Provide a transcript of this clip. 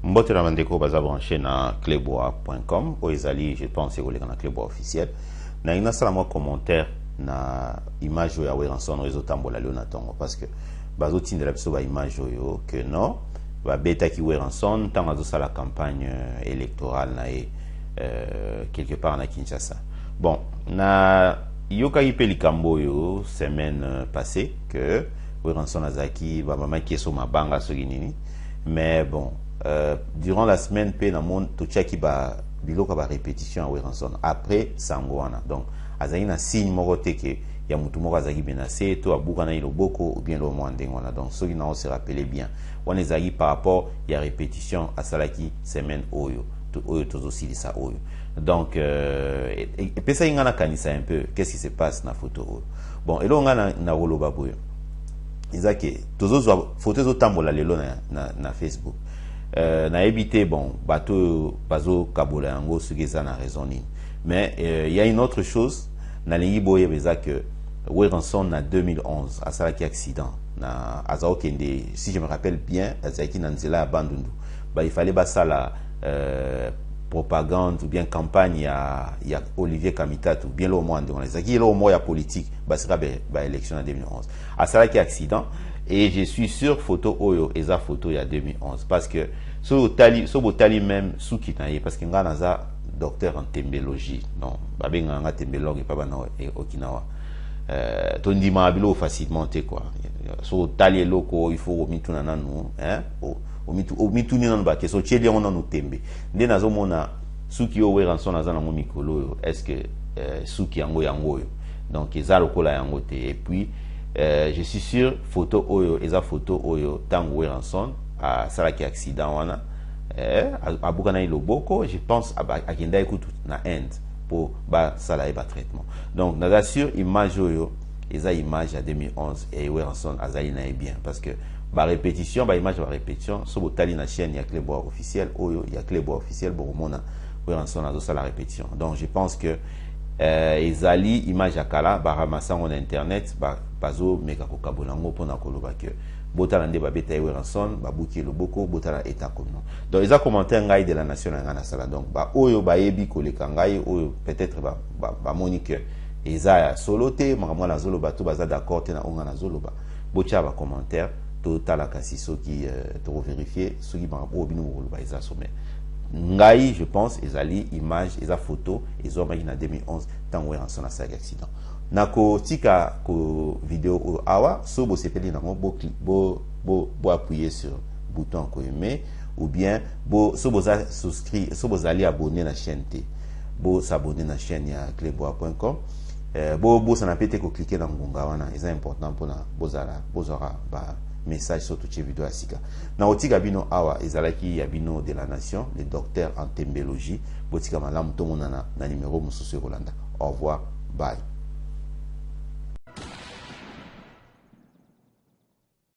Mbote na mandeko baza branché na clebois.com o ezali je pense que na clebois officiel na ina sala mo commentaire na image ya Weranson réseau tambola leo na tongo parce que bazo tindela biso ba image yo que non ba beta ki Weranson tanga zo sala campagne électorale na quelque part na Kinshasa. Bon, na yoka ipe likambo yo semaine passée que Weranson azaki ba mama ki so mabanga so ginini mais bon durant la semaine pe na monde to tchaki ba biloko ba répétition à Weranson après sangwana donc azaki na signe moko te ke ya mutu moko azaki menacé to abuka na iloboko ou bien lo mwandengona donc soki na on se rappeler bien on ezaki par rapport ya répétition à salaki semaine oyo to oyo tozo silisa oyo donc et pesa ingana kanisa un peu qu'est-ce qui se passe na photo oyo bon elo ngana na roloba boyo izake tozo zo photo zo tambola lelo na Facebook na évité bon bateau bazo kabola yango ce qui ça na raison ni mais il y a une autre chose na lingi boye beza que Weranson en 2011 à salaki accident na azao kende si je me rappelle bien azaki na nzela bandundu ba il fallait basala propagande ou bien campagne ya Olivier Kamitatu ou bien le moins de ezaki le moins ya politique basira ba élection en 2011 à salaki accident. Et je suis sûr photo oyo eza photo ya 2011 parce que so botali même souki na ye parce que nga naza docteur en tembéologie non babenga nga tembélogue pa bana Okinawa to ndima bilo facilement te quoi so tali loko il faut mituna nanu hein o mituni nanu ba ke so cheli on nanu tembe nde nazo mona souki o Weranson naza na mikolo est-ce que souki yango donc eza lokola yango te et puis je suis sûr photo oyo eza photo oyo tango Weranson a salaki accident wana abuka na iloboko je pense akenda ekutu na end pour ba sala ba traitement donc naza sûr image oyo eza image ya 2011 et Weranson azali na bien parce que ba répétition ba image ba répétition so botali na chaîne ya Clebois officiel oyo ya Clebois officiel bo mona Weranson azo sala répétition donc je pense que ezali image ya kala ba ramasa en internet bazo meka ko kabolango pona koloba que botala nde ba beta Weranson ba buki loboko botala eta kono donc eza commentaire ngai de la nation ngana sala donc ba oyo ba yebi koleka ngai oyo peut-être ba monique eza solote makamwa zoloba to baza d'accord te na ngana zoloba bocha ba commentaire totala kasi soki to vérifier soki ba bino koloba eza sommet ngai je pense ezali image eza photo ezo magina 2011 tango Weranson a sali accident nako tika ko vidéo awa so bo sepeli na bo appuyer sur bouton ko aimer ou bien bo so bo souscrit so bo ali abonner na chaîne te bo s'abonner na chaîne ya clebois.com bo ça n'a pas été ko cliquer dans ngonga wana c'est important pour na bozara ba message sur toute vidéo asika na otika bino awa ezalaki ya bino de la nation le docteur en tembéologie botika malamu to monana na numéro mususu Rolanda au revoir bye.